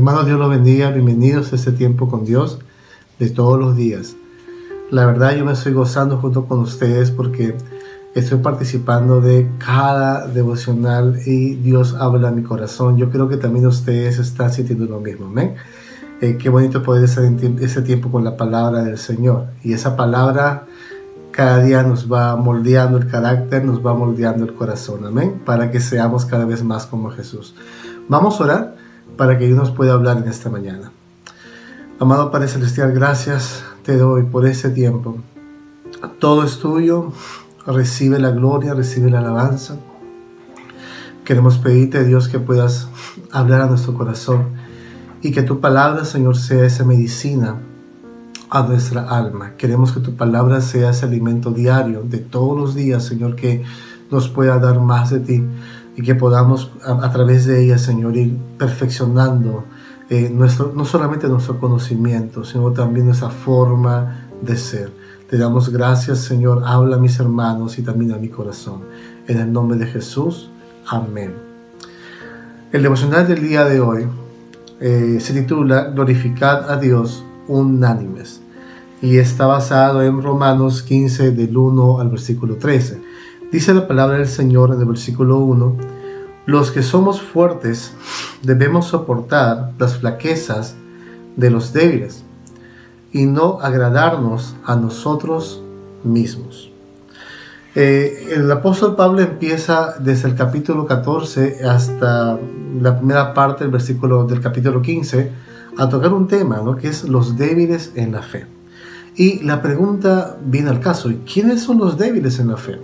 Hermanos, Dios los bendiga. Bienvenidos a este tiempo con Dios de todos los días. La verdad, yo me estoy gozando junto con ustedes porque estoy participando de cada devocional y Dios habla a mi corazón. Yo creo que también ustedes están sintiendo lo mismo. Amén. Qué bonito poder estar en este tiempo con la palabra del Señor. Y esa palabra cada día nos va moldeando el carácter, nos va moldeando el corazón. Amén. Para que seamos cada vez más como Jesús. Vamos a orar para que Dios nos pueda hablar en esta mañana. Amado Padre Celestial, gracias te doy por este tiempo. Todo es tuyo. Recibe la gloria, recibe la alabanza. Queremos pedirte, Dios, que puedas hablar a nuestro corazón y que tu palabra, Señor, sea esa medicina a nuestra alma. Queremos que tu palabra sea ese alimento diario de todos los días, Señor, que nos pueda dar más de ti y que podamos a través de ella, Señor, ir perfeccionando no solamente nuestro conocimiento, sino también nuestra forma de ser. Te damos gracias, Señor. Habla a mis hermanos y también a mi corazón. En el nombre de Jesús. Amén. El devocional del día de hoy se titula Glorificad a Dios unánimes y está basado en Romanos 15 del 1 al versículo 13. Dice la palabra del Señor en el versículo 1: los que somos fuertes debemos soportar las flaquezas de los débiles y no agradarnos a nosotros mismos. El apóstol Pablo empieza desde el capítulo 14 hasta la primera parte del capítulo 15 a tocar un tema, ¿no?, que es los débiles en la fe. Y la pregunta viene al caso: ¿quiénes son los débiles en la fe?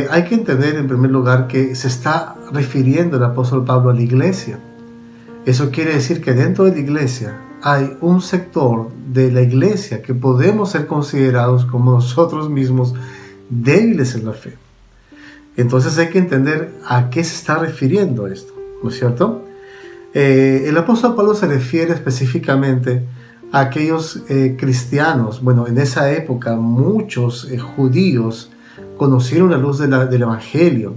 Hay que entender en primer lugar que se está refiriendo el apóstol Pablo a la iglesia. Eso quiere decir que dentro de la iglesia hay un sector de la iglesia que podemos ser considerados como nosotros mismos débiles en la fe. Entonces hay que entender a qué se está refiriendo esto, ¿no es cierto? El apóstol Pablo se refiere específicamente a aquellos cristianos. Bueno, en esa época muchos judíos conocieron la luz del Evangelio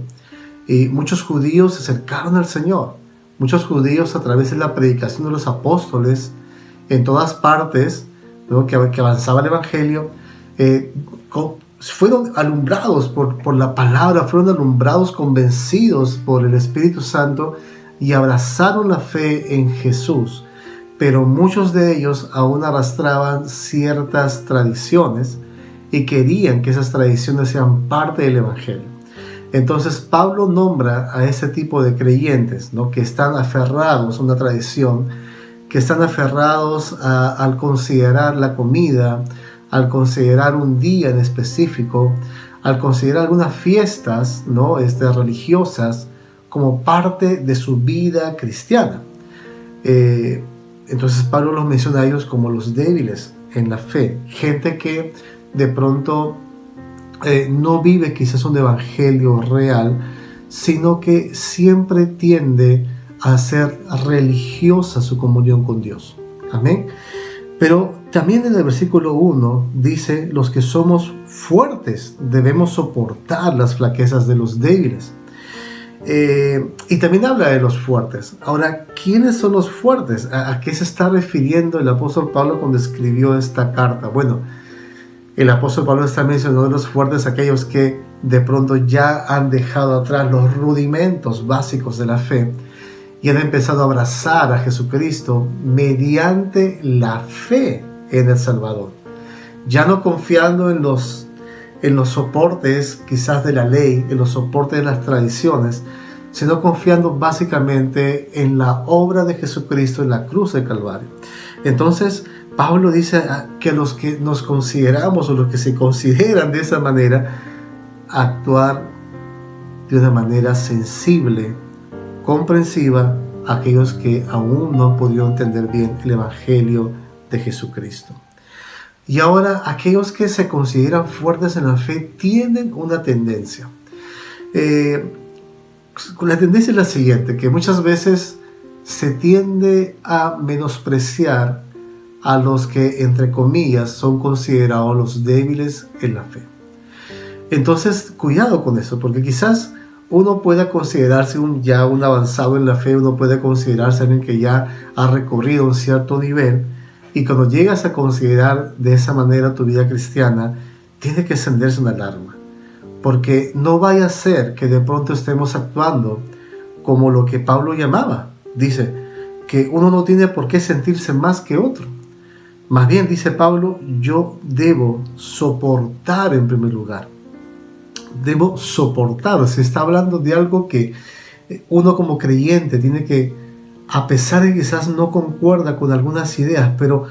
y muchos judíos se acercaron al Señor. Muchos judíos, a través de la predicación de los apóstoles en todas partes, ¿no?, que avanzaba el Evangelio, fueron alumbrados por la palabra, fueron alumbrados, convencidos por el Espíritu Santo y abrazaron la fe en Jesús. Pero muchos de ellos aún arrastraban ciertas tradiciones y querían que esas tradiciones sean parte del Evangelio. Entonces Pablo nombra a ese tipo de creyentes, ¿no?, que están aferrados a una tradición, que están aferrados al considerar la comida, al considerar un día en específico, al considerar algunas fiestas, ¿no?, religiosas como parte de su vida cristiana. Entonces Pablo los menciona a ellos como los débiles en la fe, gente que de pronto no vive quizás un evangelio real, sino que siempre tiende a ser religiosa su comunión con Dios. Amén. Pero también en el versículo 1 dice: los que somos fuertes debemos soportar las flaquezas de los débiles. Y también habla de los fuertes. Ahora, ¿quiénes son los fuertes? ¿A qué se está refiriendo el apóstol Pablo cuando escribió esta carta? Bueno, el apóstol Pablo está mencionando de los fuertes aquellos que de pronto ya han dejado atrás los rudimentos básicos de la fe y han empezado a abrazar a Jesucristo mediante la fe en el Salvador. Ya no confiando en los soportes quizás de la ley, en los soportes de las tradiciones, sino confiando básicamente en la obra de Jesucristo en la cruz del Calvario. Entonces Pablo dice que los que nos consideramos o los que se consideran de esa manera, actuar de una manera sensible, comprensiva, a aquellos que aún no han podido entender bien el Evangelio de Jesucristo. Y ahora aquellos que se consideran fuertes en la fe tienen una tendencia. La tendencia es la siguiente, que muchas veces se tiende a menospreciar a los que, entre comillas, son considerados los débiles en la fe. Entonces, cuidado con eso, porque quizás uno pueda considerarse ya un avanzado en la fe, uno puede considerarse alguien que ya ha recorrido un cierto nivel, y cuando llegas a considerar de esa manera tu vida cristiana, tiene que encenderse una alarma, porque no vaya a ser que de pronto estemos actuando como lo que Pablo llamaba. Dice que uno no tiene por qué sentirse más que otro. Más bien, dice Pablo, yo debo soportar en primer lugar. Debo soportar. Se está hablando de algo que uno como creyente tiene que, a pesar de que quizás no concuerda con algunas ideas, pero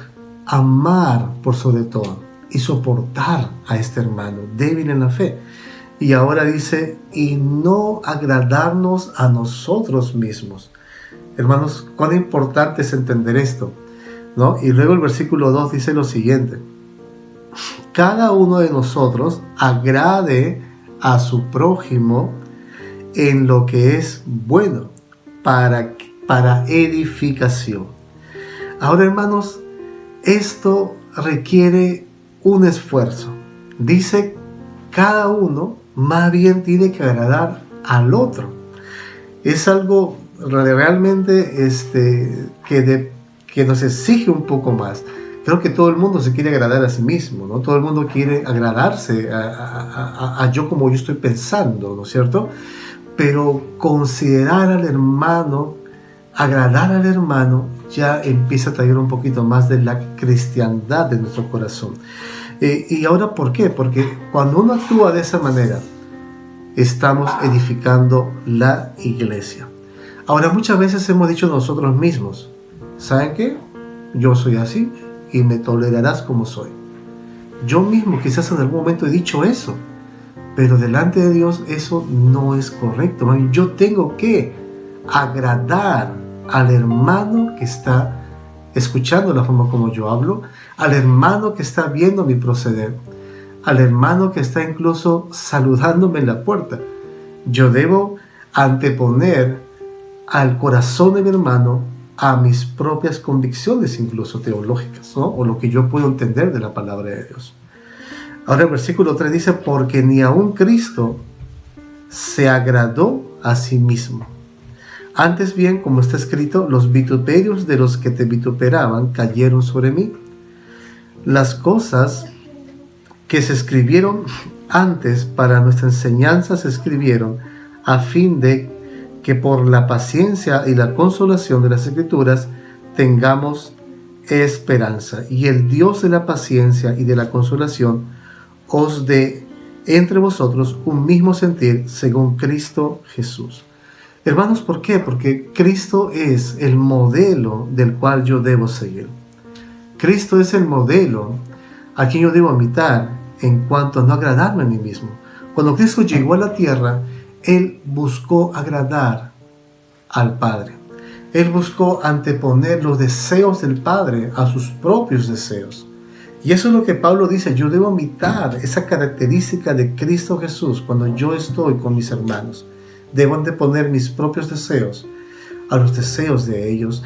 amar por sobre todo y soportar a este hermano débil en la fe. Y ahora dice, y no agradarnos a nosotros mismos. Hermanos, cuán importante es entender esto, ¿no? Y luego el versículo 2 dice lo siguiente: cada uno de nosotros agrade a su prójimo en lo que es bueno, para edificación. Ahora, hermanos, esto requiere un esfuerzo. Dice, cada uno más bien tiene que agradar al otro. Es algo realmente que nos exige un poco más. Creo que todo el mundo se quiere agradar a sí mismo, ¿no? Todo el mundo quiere agradarse a yo como yo estoy pensando, ¿no es cierto? Pero considerar al hermano, agradar al hermano, ya empieza a traer un poquito más de la cristiandad de nuestro corazón. ¿Y ahora por qué? Porque cuando uno actúa de esa manera, estamos edificando la iglesia. Ahora, muchas veces hemos dicho nosotros mismos, ¿saben qué? Yo soy así y me tolerarás como soy. Yo mismo quizás en algún momento he dicho eso, pero delante de Dios eso no es correcto. Yo tengo que agradar al hermano que está escuchando la forma como yo hablo, al hermano que está viendo mi proceder, al hermano que está incluso saludándome en la puerta. Yo debo anteponer al corazón de mi hermano a mis propias convicciones, incluso teológicas, ¿no? O lo que yo puedo entender de la palabra de Dios. Ahora el versículo 3 dice, porque ni aun Cristo se agradó a sí mismo. Antes bien, como está escrito, los vituperios de los que te vituperaban cayeron sobre mí. Las cosas que se escribieron antes para nuestra enseñanza se escribieron a fin de que por la paciencia y la consolación de las Escrituras tengamos esperanza. Y el Dios de la paciencia y de la consolación os dé entre vosotros un mismo sentir según Cristo Jesús. Hermanos, ¿por qué? Porque Cristo es el modelo del cual yo debo seguir. Cristo es el modelo a quien yo debo imitar en cuanto a no agradarme a mí mismo. Cuando Cristo llegó a la tierra, Él buscó agradar al Padre. Él buscó anteponer los deseos del Padre a sus propios deseos. Y eso es lo que Pablo dice, yo debo imitar esa característica de Cristo Jesús cuando yo estoy con mis hermanos. Debo anteponer mis propios deseos a los deseos de ellos,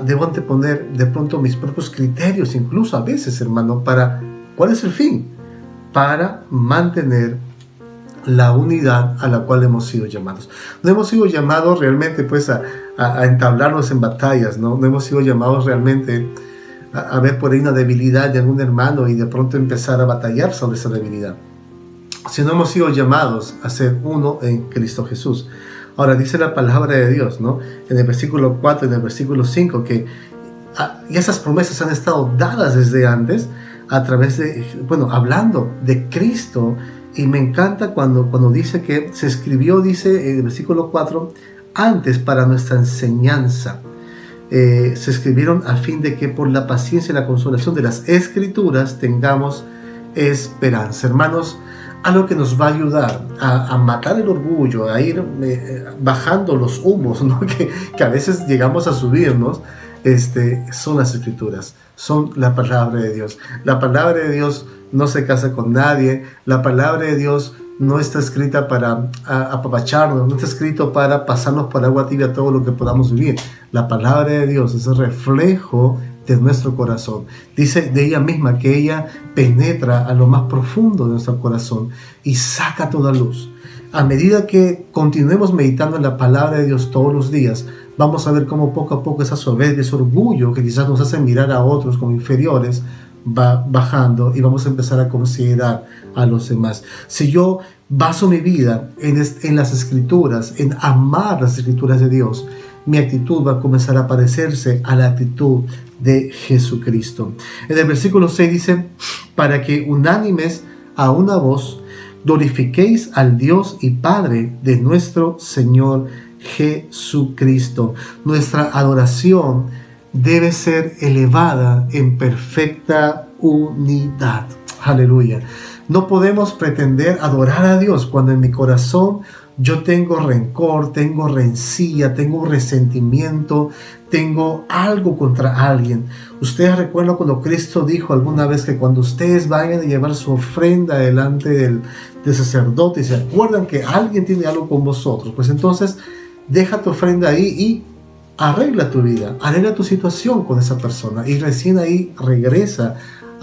debo anteponer de pronto mis propios criterios, incluso a veces, hermano, ¿cuál es el fin? Para mantener la unidad a la cual hemos sido llamados. No hemos sido llamados realmente pues a entablarnos en batallas, ¿no? No hemos sido llamados realmente a ver por ahí una debilidad de algún hermano y de pronto empezar a batallar sobre esa debilidad. Sino hemos sido llamados a ser uno en Cristo Jesús. Ahora dice la palabra de Dios, ¿no? En el versículo 4 y en el versículo 5 que y esas promesas han estado dadas desde antes a través de, hablando de Cristo. Y me encanta cuando dice que se escribió, dice en el versículo 4, antes para nuestra enseñanza. Se escribieron a fin de que por la paciencia y la consolación de las Escrituras tengamos esperanza. Hermanos, algo que nos va a ayudar a matar el orgullo, a ir bajando los humos, ¿no? que a veces llegamos a subirnos, son las Escrituras, son la palabra de Dios. La palabra de Dios no se casa con nadie. La palabra de Dios no está escrita para apapacharnos, no está escrito para pasarnos por agua tibia todo lo que podamos vivir. La palabra de Dios es el reflejo de nuestro corazón. Dice de ella misma que ella penetra a lo más profundo de nuestro corazón y saca toda luz. A medida que continuemos meditando en la palabra de Dios todos los días, vamos a ver cómo poco a poco esa soberbia, ese orgullo que quizás nos hace mirar a otros como inferiores, va bajando y vamos a empezar a considerar a los demás. Si yo baso mi vida en las Escrituras, en amar las Escrituras de Dios, mi actitud va a comenzar a parecerse a la actitud de Jesucristo. En el versículo 6 dice, para que unánimes a una voz glorifiquéis al Dios y Padre de nuestro Señor Jesucristo. Nuestra adoración debe ser elevada en perfecta unidad. Aleluya. No podemos pretender adorar a Dios cuando en mi corazón yo tengo rencor, tengo rencilla, tengo resentimiento, tengo algo contra alguien. Ustedes recuerdan cuando Cristo dijo alguna vez que cuando ustedes vayan a llevar su ofrenda delante del sacerdote y se acuerdan que alguien tiene algo con vosotros, pues entonces deja tu ofrenda ahí y arregla tu vida, arregla tu situación con esa persona y recién ahí regresa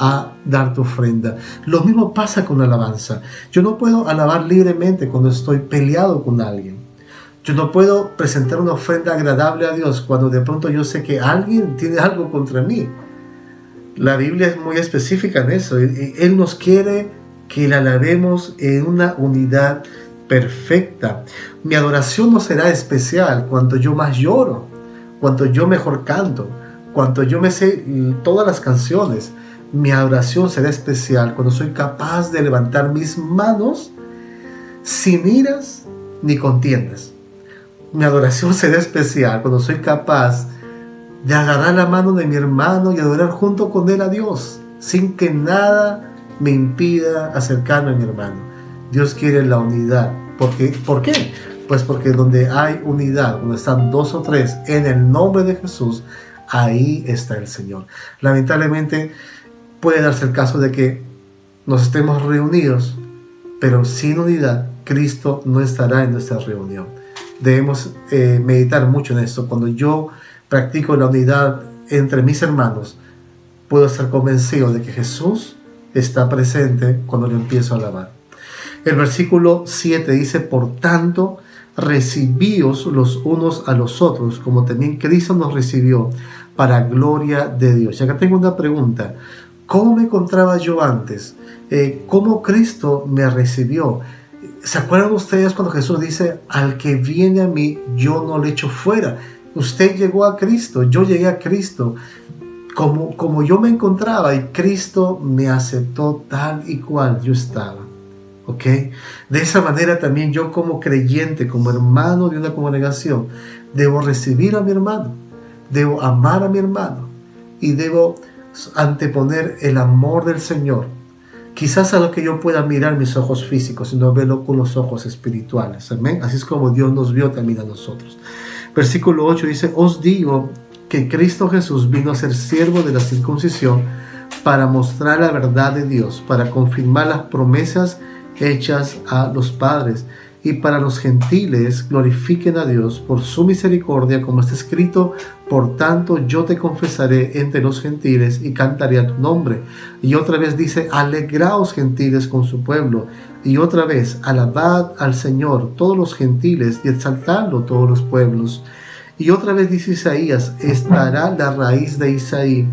a dar tu ofrenda. Lo mismo pasa con la alabanza. Yo no puedo alabar libremente cuando estoy peleado con alguien. Yo no puedo presentar una ofrenda agradable a Dios cuando de pronto yo sé que alguien tiene algo contra mí. La Biblia es muy específica en eso. Él nos quiere que la alabemos en una unidad perfecta. Mi adoración no será especial cuando yo más lloro, cuando yo mejor canto, cuando yo me sé todas las canciones. Mi adoración será especial cuando soy capaz de levantar mis manos sin iras ni contiendas. Mi adoración será especial cuando soy capaz de agarrar la mano de mi hermano y adorar junto con él a Dios, sin que nada me impida acercarme a mi hermano. Dios quiere la unidad. ¿Por qué? Pues porque donde hay unidad, donde están dos o tres en el nombre de Jesús, ahí está el Señor. Lamentablemente, puede darse el caso de que nos estemos reunidos, pero sin unidad, Cristo no estará en nuestra reunión. Debemos meditar mucho en esto. Cuando yo practico la unidad entre mis hermanos, puedo estar convencido de que Jesús está presente cuando le empiezo a alabar. El versículo 7 dice, por tanto, recibíos los unos a los otros, como también Cristo nos recibió, para gloria de Dios. Y acá tengo una pregunta. ¿Cómo me encontraba yo antes? ¿Cómo Cristo me recibió? ¿Se acuerdan ustedes cuando Jesús dice, al que viene a mí, yo no le echo fuera? Usted llegó a Cristo, yo llegué a Cristo. Como yo me encontraba y Cristo me aceptó tal y cual yo estaba. ¿Ok? De esa manera también yo como creyente, como hermano de una congregación, debo recibir a mi hermano, debo amar a mi hermano y debo anteponer el amor del Señor, quizás a lo que yo pueda mirar mis ojos físicos, sino verlo con los ojos espirituales. Amén. Así es como Dios nos vio también a nosotros. Versículo 8 dice, os digo que Cristo Jesús vino a ser siervo de la circuncisión para mostrar la verdad de Dios, para confirmar las promesas hechas a los padres, y para los gentiles glorifiquen a Dios por su misericordia, como está escrito, por tanto yo te confesaré entre los gentiles y cantaré a tu nombre. Y otra vez dice, alegraos gentiles con su pueblo. Y otra vez, alabad al Señor todos los gentiles y exaltadlo todos los pueblos. Y otra vez dice Isaías, estará la raíz de Isaí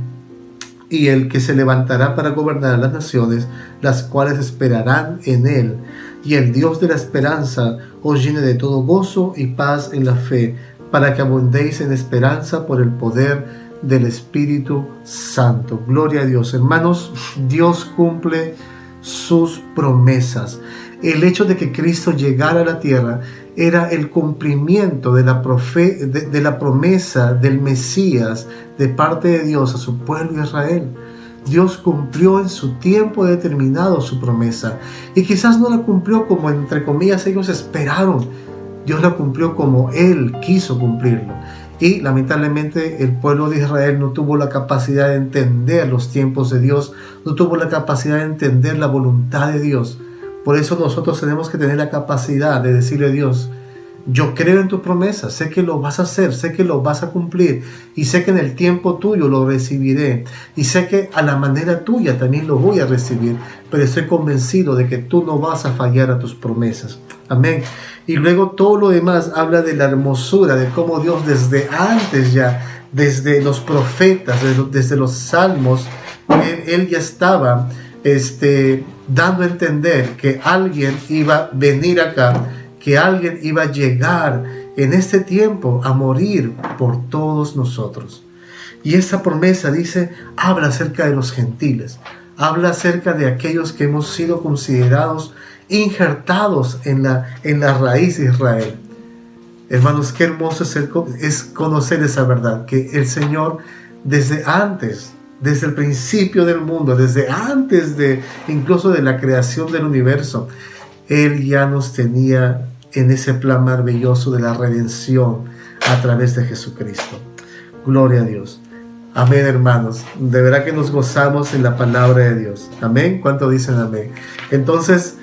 y el que se levantará para gobernar a las naciones, las cuales esperarán en él. Y el Dios de la esperanza os llene de todo gozo y paz en la fe, para que abundéis en esperanza por el poder del Espíritu Santo. Gloria a Dios. Hermanos, Dios cumple sus promesas. El hecho de que Cristo llegara a la tierra era el cumplimiento de la promesa del Mesías de parte de Dios a su pueblo Israel. Dios cumplió en su tiempo determinado su promesa, y quizás no la cumplió como entre comillas ellos esperaron. Dios la cumplió como Él quiso cumplirlo, y lamentablemente el pueblo de Israel no tuvo la capacidad de entender los tiempos de Dios, no tuvo la capacidad de entender la voluntad de Dios. Por eso nosotros tenemos que tener la capacidad de decirle a Dios, Yo creo en tu promesa, sé que lo vas a hacer, sé que lo vas a cumplir y sé que en el tiempo tuyo lo recibiré y sé que a la manera tuya también lo voy a recibir, pero estoy convencido de que tú no vas a fallar a tus promesas. Amén. Y luego todo lo demás habla de la hermosura, de cómo Dios desde antes ya, desde los profetas, desde los salmos, él ya estaba dando a entender que alguien iba a venir acá, que alguien iba a llegar en este tiempo a morir por todos nosotros. Y esa promesa dice, habla acerca de los gentiles, habla acerca de aquellos que hemos sido considerados injertados en la raíz de Israel. Hermanos, qué hermoso es conocer esa verdad, que el Señor desde antes, desde el principio del mundo, desde antes incluso de la creación del universo, Él ya nos tenía en ese plan maravilloso de la redención a través de Jesucristo. Gloria a Dios. Amén, hermanos. De verdad que nos gozamos en la palabra de Dios. Amén. ¿Cuánto dicen amén? Entonces,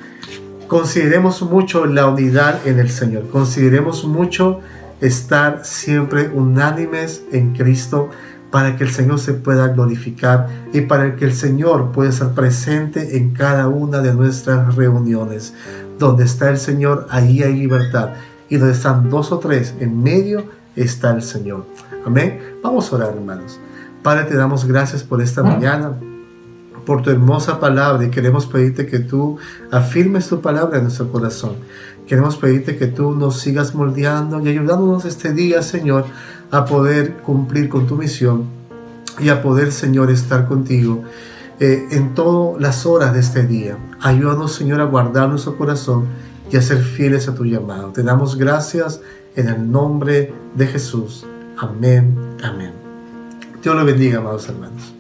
consideremos mucho la unidad en el Señor. Consideremos mucho estar siempre unánimes en Cristo para que el Señor se pueda glorificar y para que el Señor pueda estar presente en cada una de nuestras reuniones. Donde está el Señor, ahí hay libertad. Y donde están dos o tres, en medio está el Señor. Amén. Vamos a orar, hermanos. Padre, te damos gracias por esta mañana, por tu hermosa palabra, y queremos pedirte que tú afirmes tu palabra en nuestro corazón. Queremos pedirte que tú nos sigas moldeando y ayudándonos este día, Señor, a poder cumplir con tu misión y a poder, Señor, estar contigo en todas las horas de este día. Ayúdanos, Señor, a guardar nuestro corazón y a ser fieles a tu llamado. Te damos gracias en el nombre de Jesús. Amén. Amén. Dios lo bendiga, amados hermanos.